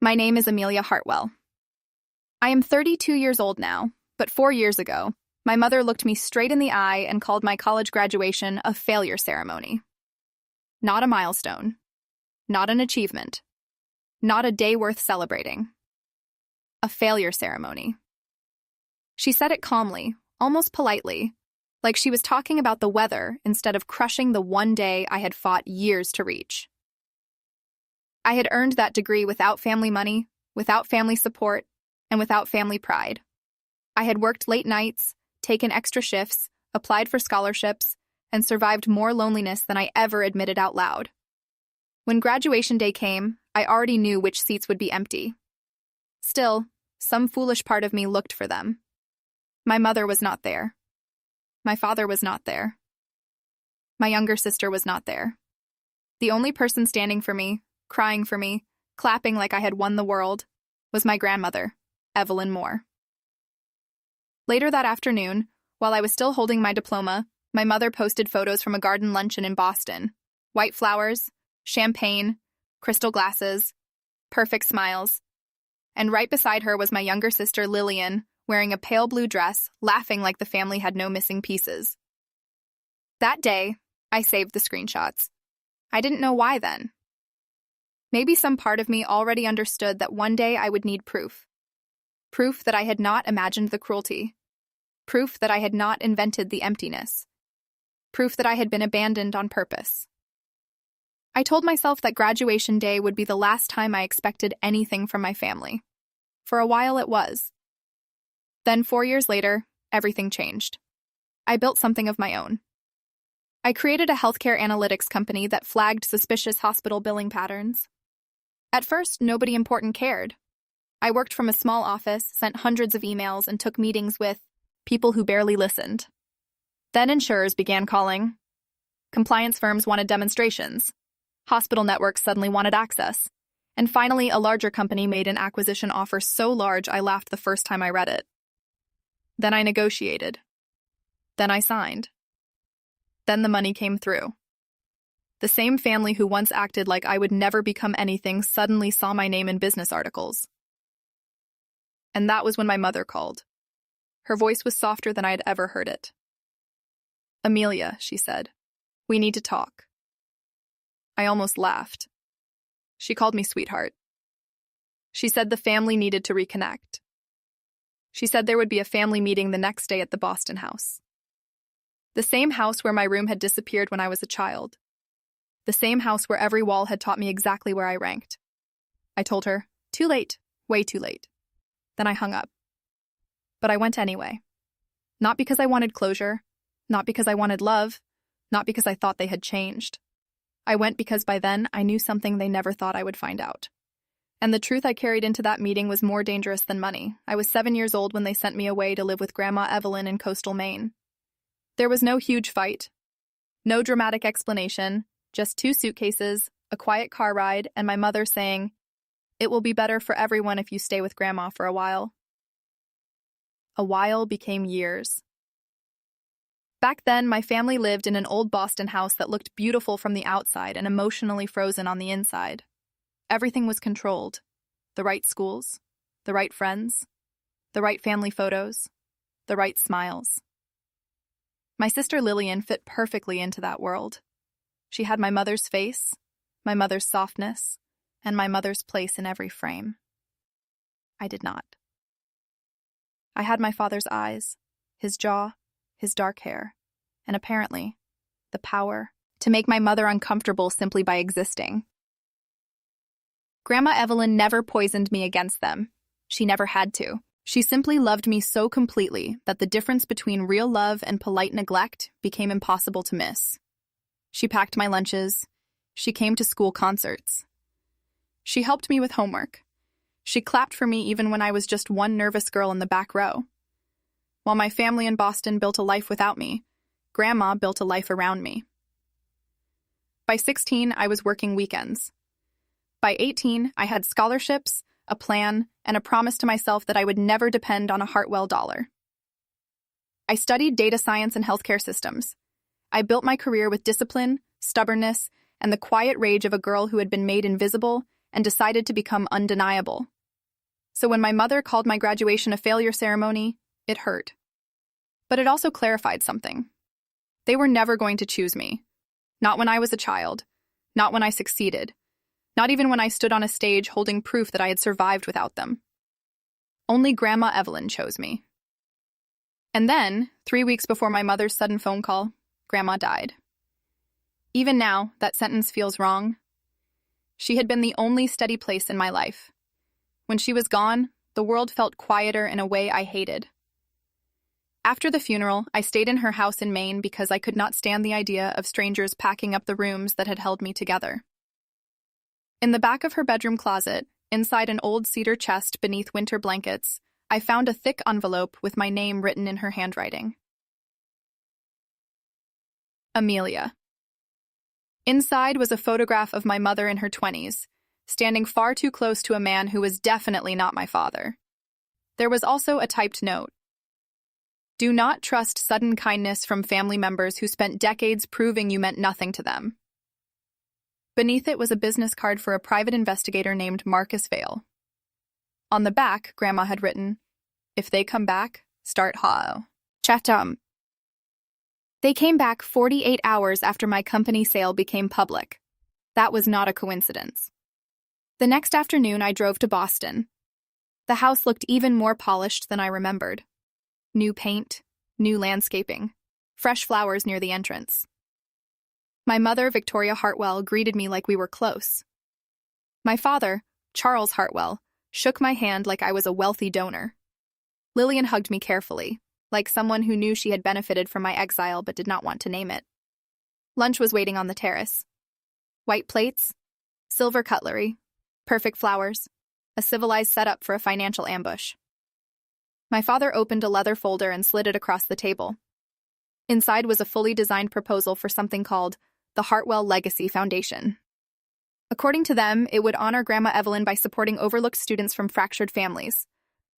My name is Amelia Hartwell. I am 32 years old now, but 4 years ago, my mother looked me straight in the eye and called my college graduation a failure ceremony. Not a milestone. Not an achievement. Not a day worth celebrating. A failure ceremony. She said it calmly, almost politely, like she was talking about the weather instead of crushing the one day I had fought years to reach. I had earned that degree without family money, without family support, and without family pride. I had worked late nights, taken extra shifts, applied for scholarships, and survived more loneliness than I ever admitted out loud. When graduation day came, I already knew which seats would be empty. Still, some foolish part of me looked for them. My mother was not there. My father was not there. My younger sister was not there. The only person standing for me, crying for me, clapping like I had won the world, was my grandmother, Evelyn Moore. Later that afternoon, while I was still holding my diploma, my mother posted photos from a garden luncheon in Boston. White flowers, champagne, crystal glasses, perfect smiles. And right beside her was my younger sister Lillian, wearing a pale blue dress, laughing like the family had no missing pieces. That day, I saved the screenshots. I didn't know why then. Maybe some part of me already understood that one day I would need proof. Proof that I had not imagined the cruelty. Proof that I had not invented the emptiness. Proof that I had been abandoned on purpose. I told myself that graduation day would be the last time I expected anything from my family. For a while it was. Then 4 years later, everything changed. I built something of my own. I created a healthcare analytics company that flagged suspicious hospital billing patterns. At first, nobody important cared. I worked from a small office, sent hundreds of emails, and took meetings with people who barely listened. Then insurers began calling. Compliance firms wanted demonstrations. Hospital networks suddenly wanted access. And finally, a larger company made an acquisition offer so large I laughed the first time I read it. Then I negotiated. Then I signed. Then the money came through. The same family who once acted like I would never become anything suddenly saw my name in business articles. And that was when my mother called. Her voice was softer than I had ever heard it. "Amelia," she said, "we need to talk." I almost laughed. She called me sweetheart. She said the family needed to reconnect. She said there would be a family meeting the next day at the Boston house. The same house where my room had disappeared when I was a child. The same house where every wall had taught me exactly where I ranked. I told her, too late, way too late. Then I hung up. But I went anyway. Not because I wanted closure, not because I wanted love, not because I thought they had changed. I went because by then I knew something they never thought I would find out. And the truth I carried into that meeting was more dangerous than money. I was 7 years old when they sent me away to live with Grandma Evelyn in coastal Maine. There was no huge fight, no dramatic explanation, just 2 suitcases, a quiet car ride, and my mother saying, "It will be better for everyone if you stay with Grandma for a while." A while became years. Back then, my family lived in an old Boston house that looked beautiful from the outside and emotionally frozen on the inside. Everything was controlled. The right schools, the right friends, the right family photos, the right smiles. My sister Lillian fit perfectly into that world. She had my mother's face, my mother's softness, and my mother's place in every frame. I did not. I had my father's eyes, his jaw, his dark hair, and apparently, the power to make my mother uncomfortable simply by existing. Grandma Evelyn never poisoned me against them. She never had to. She simply loved me so completely that the difference between real love and polite neglect became impossible to miss. She packed my lunches. She came to school concerts. She helped me with homework. She clapped for me even when I was just one nervous girl in the back row. While my family in Boston built a life without me, Grandma built a life around me. By 16, I was working weekends. By 18, I had scholarships, a plan, and a promise to myself that I would never depend on a Hartwell dollar. I studied data science and healthcare systems. I built my career with discipline, stubbornness, and the quiet rage of a girl who had been made invisible and decided to become undeniable. So when my mother called my graduation a failure ceremony, it hurt. But it also clarified something. They were never going to choose me. Not when I was a child. Not when I succeeded. Not even when I stood on a stage holding proof that I had survived without them. Only Grandma Evelyn chose me. And then, 3 weeks before my mother's sudden phone call, Grandma died. Even now, that sentence feels wrong. She had been the only steady place in my life. When she was gone, the world felt quieter in a way I hated. After the funeral, I stayed in her house in Maine because I could not stand the idea of strangers packing up the rooms that had held me together. In the back of her bedroom closet, inside an old cedar chest beneath winter blankets, I found a thick envelope with my name written in her handwriting. Amelia. Inside was a photograph of my mother in her 20s, standing far too close to a man who was definitely not my father. There was also a typed note. Do not trust sudden kindness from family members who spent decades proving you meant nothing to them. Beneath it was a business card for a private investigator named Marcus Vale. On the back, Grandma had written, "If they come back, start how." Chatham. They came back 48 hours after my company sale became public. That was not a coincidence. The next afternoon, I drove to Boston. The house looked even more polished than I remembered. New paint, new landscaping, fresh flowers near the entrance. My mother, Victoria Hartwell, greeted me like we were close. My father, Charles Hartwell, shook my hand like I was a wealthy donor. Lillian hugged me carefully, like someone who knew she had benefited from my exile but did not want to name it. Lunch was waiting on the terrace. White plates, silver cutlery, perfect flowers, a civilized setup for a financial ambush. My father opened a leather folder and slid it across the table. Inside was a fully designed proposal for something called the Hartwell Legacy Foundation. According to them, it would honor Grandma Evelyn by supporting overlooked students from fractured families.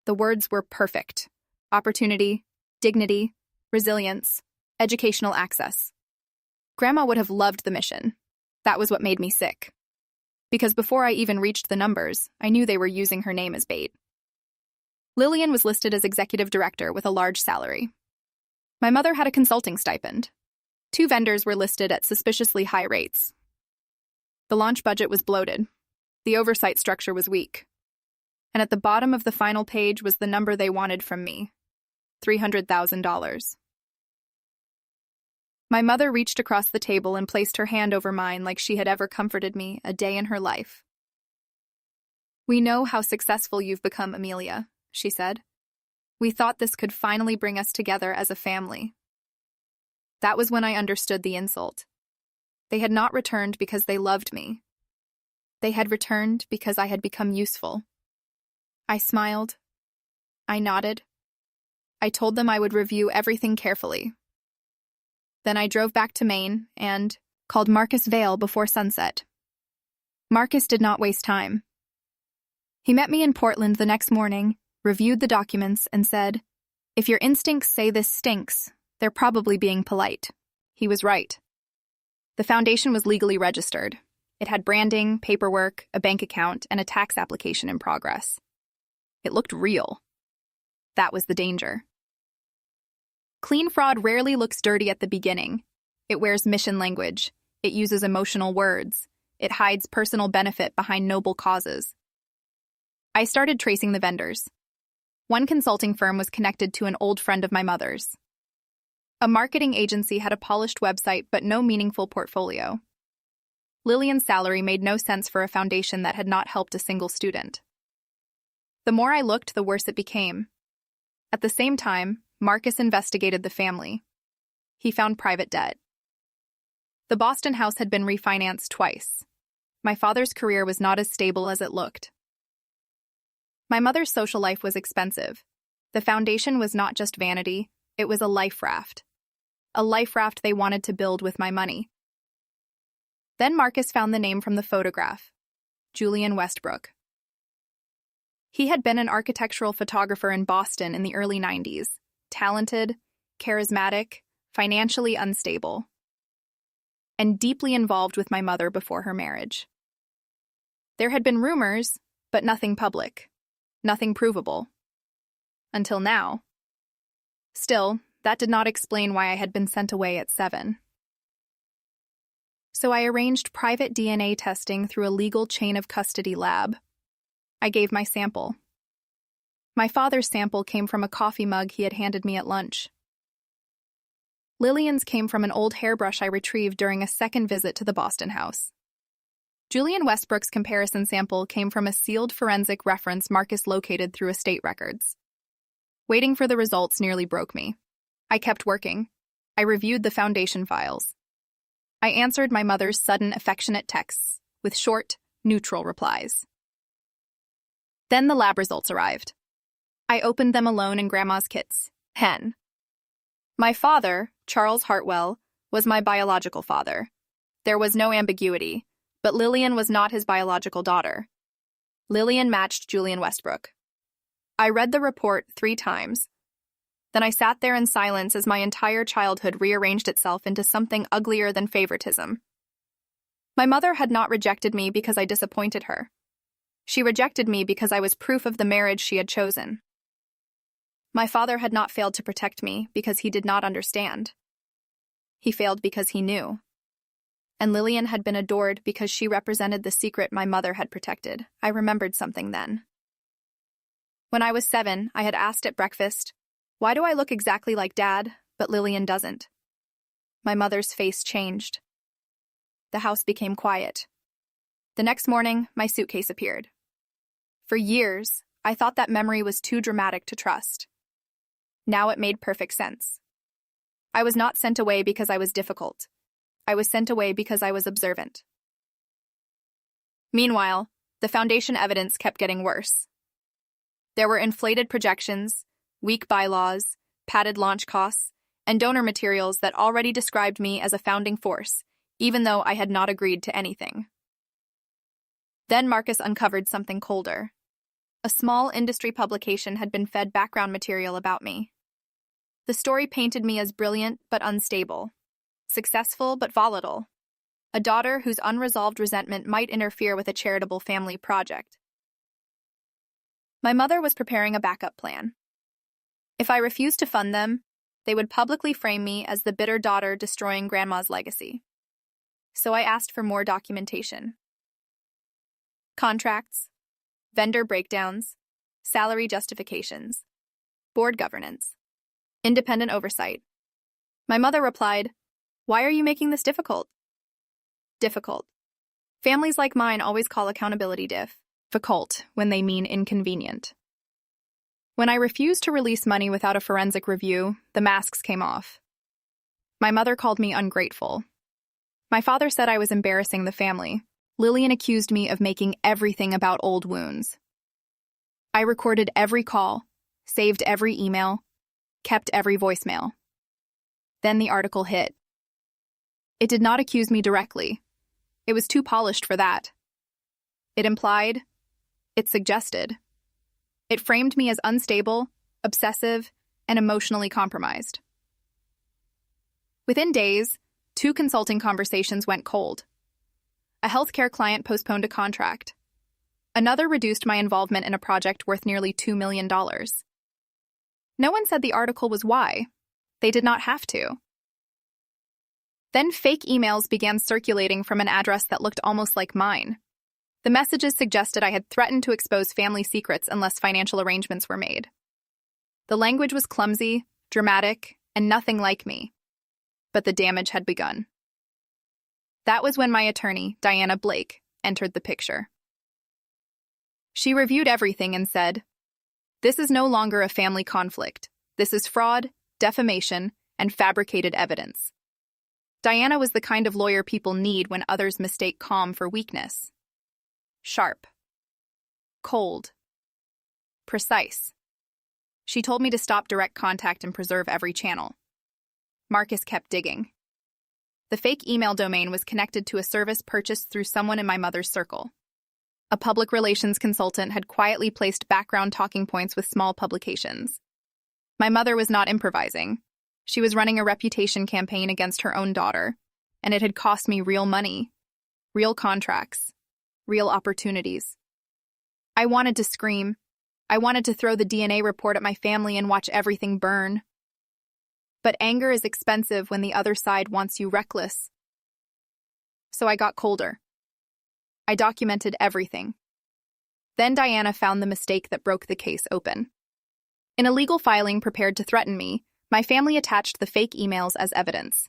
The words were perfect. Opportunity, dignity, resilience, educational access. Grandma would have loved the mission. That was what made me sick. Because before I even reached the numbers, I knew they were using her name as bait. Lillian was listed as executive director with a large salary. My mother had a consulting stipend. 2 vendors were listed at suspiciously high rates. The launch budget was bloated. The oversight structure was weak. And at the bottom of the final page was the number they wanted from me. $300,000. My mother reached across the table and placed her hand over mine like she had ever comforted me a day in her life. "We know how successful you've become, Amelia," she said. "We thought this could finally bring us together as a family." That was when I understood the insult. They had not returned because they loved me. They had returned because I had become useful. I smiled. I nodded. I told them I would review everything carefully. Then I drove back to Maine and called Marcus Vale before sunset. Marcus did not waste time. He met me in Portland the next morning, reviewed the documents, and said, "If your instincts say this stinks, they're probably being polite." He was right. The foundation was legally registered. It had branding, paperwork, a bank account, and a tax application in progress. It looked real. That was the danger. Clean fraud rarely looks dirty at the beginning. It wears mission language. It uses emotional words. It hides personal benefit behind noble causes. I started tracing the vendors. One consulting firm was connected to an old friend of my mother's. A marketing agency had a polished website but no meaningful portfolio. Lillian's salary made no sense for a foundation that had not helped a single student. The more I looked, the worse it became. At the same time, Marcus investigated the family. He found private debt. The Boston house had been refinanced twice. My father's career was not as stable as it looked. My mother's social life was expensive. The foundation was not just vanity, it was a life raft. A life raft they wanted to build with my money. Then Marcus found the name from the photograph, Julian Westbrook. He had been an architectural photographer in Boston in the early 90s, talented, charismatic, financially unstable, and deeply involved with my mother before her marriage. There had been rumors, but nothing public, nothing provable. Until now. Still, that did not explain why I had been sent away at 7. So I arranged private DNA testing through a legal chain of custody lab. I gave my sample. My father's sample came from a coffee mug he had handed me at lunch. Lillian's came from an old hairbrush I retrieved during a second visit to the Boston house. Julian Westbrook's comparison sample came from a sealed forensic reference Marcus located through estate records. Waiting for the results nearly broke me. I kept working. I reviewed the foundation files. I answered my mother's sudden, affectionate texts with short, neutral replies. Then the lab results arrived. I opened them alone in Grandma's kits. Hen. My father, Charles Hartwell, was my biological father. There was no ambiguity, but Lillian was not his biological daughter. Lillian matched Julian Westbrook. I read the report 3 times. Then I sat there in silence as my entire childhood rearranged itself into something uglier than favoritism. My mother had not rejected me because I disappointed her. She rejected me because I was proof of the marriage she had chosen. My father had not failed to protect me because he did not understand. He failed because he knew. And Lillian had been adored because she represented the secret my mother had protected. I remembered something then. When I was 7, I had asked at breakfast, "Why do I look exactly like Dad, but Lillian doesn't?" My mother's face changed. The house became quiet. The next morning, my suitcase appeared. For years, I thought that memory was too dramatic to trust. Now it made perfect sense. I was not sent away because I was difficult. I was sent away because I was observant. Meanwhile, the foundation evidence kept getting worse. There were inflated projections, weak bylaws, padded launch costs, and donor materials that already described me as a founding force, even though I had not agreed to anything. Then Marcus uncovered something colder. A small industry publication had been fed background material about me. The story painted me as brilliant but unstable, successful but volatile, a daughter whose unresolved resentment might interfere with a charitable family project. My mother was preparing a backup plan. If I refused to fund them, they would publicly frame me as the bitter daughter destroying Grandma's legacy. So I asked for more documentation. Contracts, vendor breakdowns, salary justifications, board governance, independent oversight. My mother replied, "Why are you making this difficult?" Difficult. Families like mine always call accountability difficult when they mean inconvenient. When I refused to release money without a forensic review, the masks came off. My mother called me ungrateful. My father said I was embarrassing the family. Lillian accused me of making everything about old wounds. I recorded every call, saved every email, kept every voicemail. Then the article hit. It did not accuse me directly. It was too polished for that. It implied, it suggested. It framed me as unstable, obsessive, and emotionally compromised. Within days, 2 consulting conversations went cold. A healthcare client postponed a contract. Another reduced my involvement in a project worth nearly $2 million. No one said the article was why. They did not have to. Then fake emails began circulating from an address that looked almost like mine. The messages suggested I had threatened to expose family secrets unless financial arrangements were made. The language was clumsy, dramatic, and nothing like me. But the damage had begun. That was when my attorney, Diana Blake, entered the picture. She reviewed everything and said, "This is no longer a family conflict. This is fraud, defamation, and fabricated evidence." Diana was the kind of lawyer people need when others mistake calm for weakness. Sharp. Cold. Precise. She told me to stop direct contact and preserve every channel. Marcus kept digging. The fake email domain was connected to a service purchased through someone in my mother's circle. A public relations consultant had quietly placed background talking points with small publications. My mother was not improvising. She was running a reputation campaign against her own daughter, and it had cost me real money, real contracts, real opportunities. I wanted to scream. I wanted to throw the DNA report at my family and watch everything burn. But anger is expensive when the other side wants you reckless. So I got colder. I documented everything. Then Diana found the mistake that broke the case open. In a legal filing prepared to threaten me, my family attached the fake emails as evidence.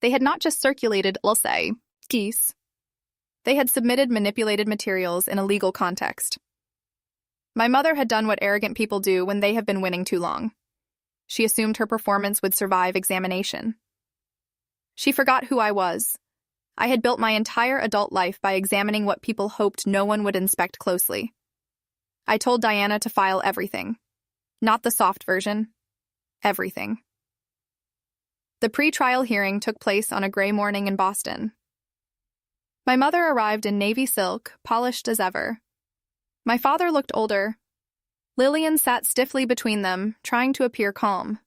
They had not just circulated, let's say, geese. They had submitted manipulated materials in a legal context. My mother had done what arrogant people do when they have been winning too long. She assumed her performance would survive examination. She forgot who I was. I had built my entire adult life by examining what people hoped no one would inspect closely. I told Diana to file everything. Not the soft version. Everything. The pre-trial hearing took place on a gray morning in Boston. My mother arrived in navy silk, polished as ever. My father looked older. Lillian sat stiffly between them, trying to appear calm.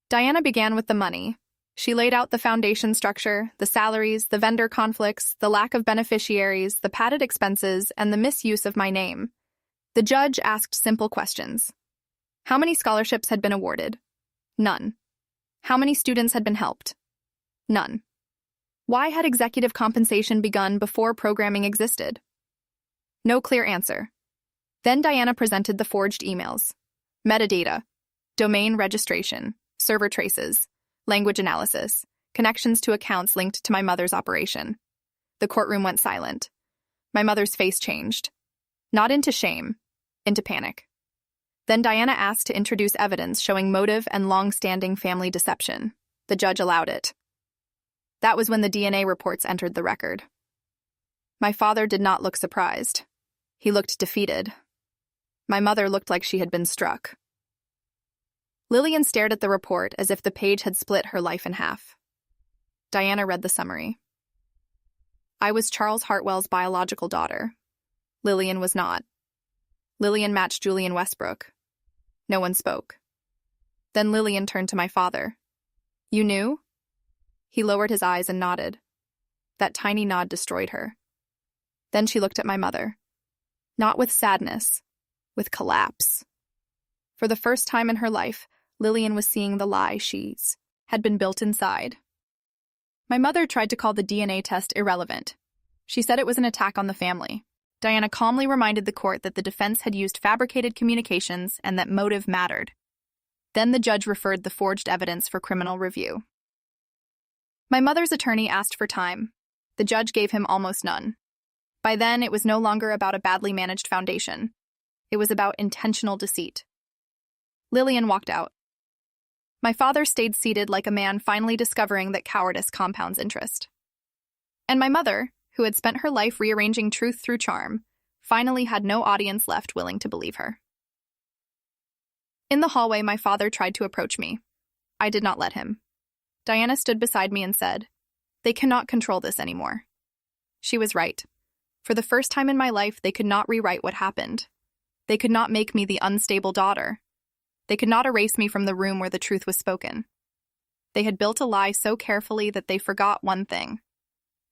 Diana began with the money. She laid out the foundation structure, the salaries, the vendor conflicts, the lack of beneficiaries, the padded expenses, and the misuse of my name. The judge asked simple questions. How many scholarships had been awarded? None. How many students had been helped? None. Why had executive compensation begun before programming existed? No clear answer. Then Diana presented the forged emails. Metadata, domain registration, server traces, language analysis, connections to accounts linked to my mother's operation. The courtroom went silent. My mother's face changed. Not into shame, into panic. Then Diana asked to introduce evidence showing motive and long-standing family deception. The judge allowed it. That was when the DNA reports entered the record. My father did not look surprised. He looked defeated. My mother looked like she had been struck. Lillian stared at the report as if the page had split her life in half. Diana read the summary. I was Charles Hartwell's biological daughter. Lillian was not. Lillian matched Julian Westbrook. No one spoke. Then Lillian turned to my father. You knew? He lowered his eyes and nodded. That tiny nod destroyed her. Then she looked at my mother. Not with sadness, with collapse. For the first time in her life, Lillian was seeing the lie she had been built inside. My mother tried to call the DNA test irrelevant. She said it was an attack on the family. Diana calmly reminded the court that the defense had used fabricated communications and that motive mattered. Then the judge referred the forged evidence for criminal review. My mother's attorney asked for time. The judge gave him almost none. By then, it was no longer about a badly managed foundation. It was about intentional deceit. Lillian walked out. My father stayed seated like a man finally discovering that cowardice compounds interest. And my mother, who had spent her life rearranging truth through charm, finally had no audience left willing to believe her. In the hallway, my father tried to approach me. I did not let him. Diana stood beside me and said, "They cannot control this anymore." She was right. For the first time in my life, they could not rewrite what happened. They could not make me the unstable daughter. They could not erase me from the room where the truth was spoken. They had built a lie so carefully that they forgot one thing.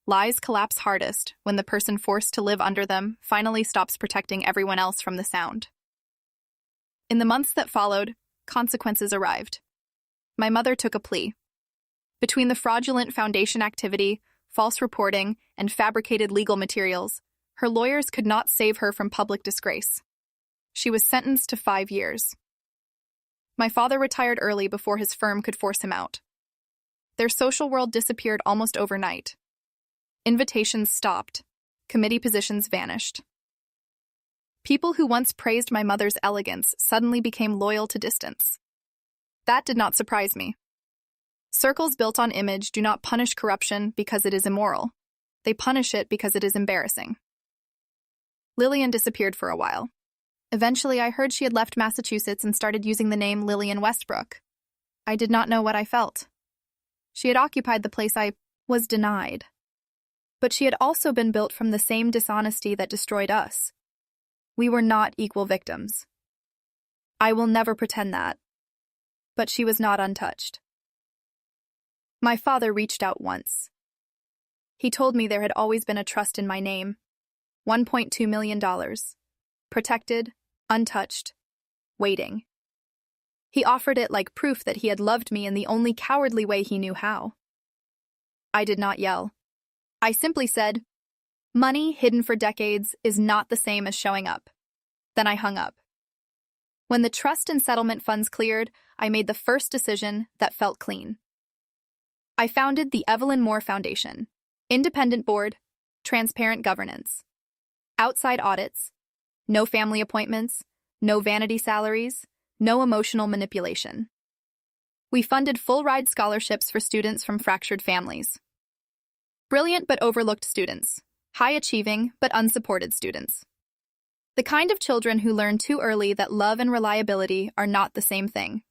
Lies collapse hardest when the person forced to live under them finally stops protecting everyone else from the sound. In the months that followed, consequences arrived. My mother took a plea. Between the fraudulent foundation activity, false reporting, and fabricated legal materials, her lawyers could not save her from public disgrace. She was sentenced to 5 years. My father retired early before his firm could force him out. Their social world disappeared almost overnight. Invitations stopped. Committee positions vanished. People who once praised my mother's elegance suddenly became loyal to distance. That did not surprise me. Circles built on image do not punish corruption because it is immoral. They punish it because it is embarrassing. Lillian disappeared for a while. Eventually, I heard she had left Massachusetts and started using the name Lillian Westbrook. I did not know what I felt. She had occupied the place I was denied. But she had also been built from the same dishonesty that destroyed us. We were not equal victims. I will never pretend that. But she was not untouched. My father reached out once. He told me there had always been a trust in my name, $1.2 million. Protected, untouched, waiting. He offered it like proof that he had loved me in the only cowardly way he knew how. I did not yell. I simply said, "Money hidden for decades is not the same as showing up." Then I hung up. When the trust and settlement funds cleared, I made the first decision that felt clean. I founded the Evelyn Moore Foundation. Independent board, transparent governance. Outside audits, no family appointments, no vanity salaries, no emotional manipulation. We funded full-ride scholarships for students from fractured families. Brilliant but overlooked students. High-achieving but unsupported students. The kind of children who learn too early that love and reliability are not the same thing.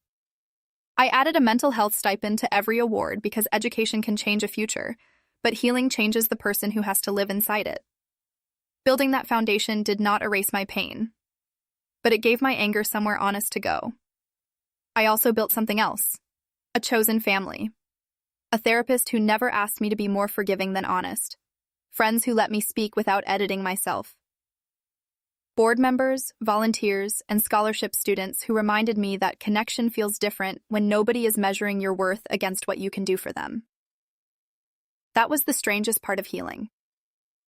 I added a mental health stipend to every award because education can change a future, but healing changes the person who has to live inside it. Building that foundation did not erase my pain, but it gave my anger somewhere honest to go. I also built something else, a chosen family. A therapist who never asked me to be more forgiving than honest. Friends who let me speak without editing myself. Board members, volunteers, and scholarship students who reminded me that connection feels different when nobody is measuring your worth against what you can do for them. That was the strangest part of healing.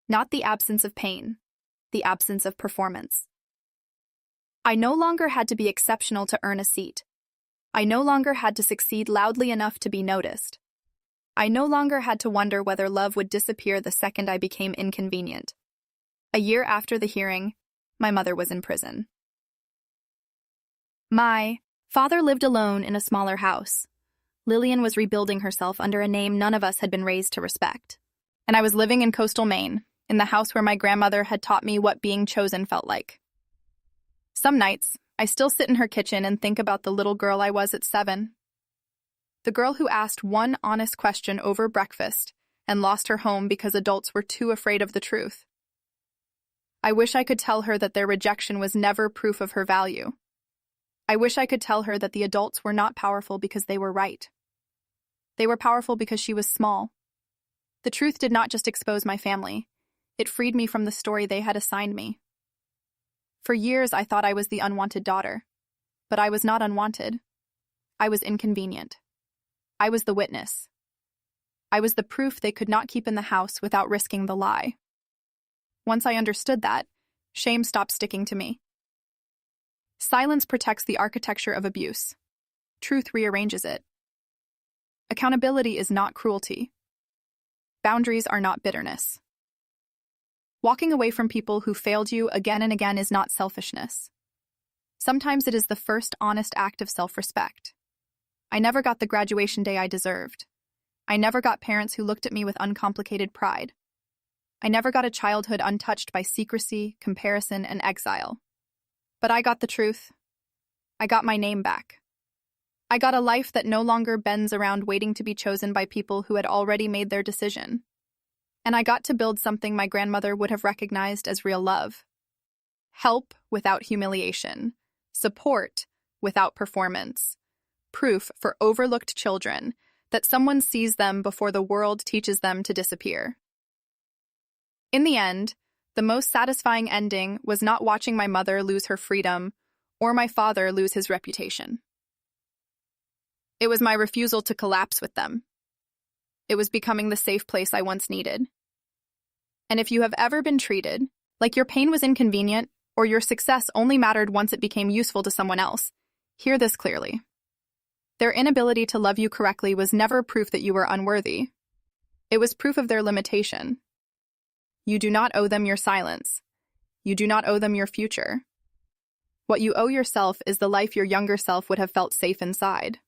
Not the absence of pain, the absence of performance. I no longer had to be exceptional to earn a seat. I no longer had to succeed loudly enough to be noticed. I no longer had to wonder whether love would disappear the second I became inconvenient. A year after the hearing, my mother was in prison. My father lived alone in a smaller house. Lillian was rebuilding herself under a name none of us had been raised to respect. And I was living in coastal Maine, in the house where my grandmother had taught me what being chosen felt like. Some nights, I still sit in her kitchen and think about the little girl I was at 7. The girl who asked one honest question over breakfast and lost her home because adults were too afraid of the truth. I wish I could tell her that their rejection was never proof of her value. I wish I could tell her that the adults were not powerful because they were right. They were powerful because she was small. The truth did not just expose my family. It freed me from the story they had assigned me. For years, I thought I was the unwanted daughter. But I was not unwanted. I was inconvenient. I was the witness. I was the proof they could not keep in the house without risking the lie. Once I understood that, shame stopped sticking to me. Silence protects the architecture of abuse. Truth rearranges it. Accountability is not cruelty. Boundaries are not bitterness. Walking away from people who failed you again and again is not selfishness. Sometimes it is the first honest act of self-respect. I never got the graduation day I deserved. I never got parents who looked at me with uncomplicated pride. I never got a childhood untouched by secrecy, comparison, and exile. But I got the truth. I got my name back. I got a life that no longer bends around waiting to be chosen by people who had already made their decision. And I got to build something my grandmother would have recognized as real love. Help without humiliation. Support without performance. Proof for overlooked children that someone sees them before the world teaches them to disappear. In the end, the most satisfying ending was not watching my mother lose her freedom or my father lose his reputation. It was my refusal to collapse with them. It was becoming the safe place I once needed. And if you have ever been treated like your pain was inconvenient or your success only mattered once it became useful to someone else, hear this clearly. Their inability to love you correctly was never proof that you were unworthy. It was proof of their limitation. You do not owe them your silence. You do not owe them your future. What you owe yourself is the life your younger self would have felt safe inside.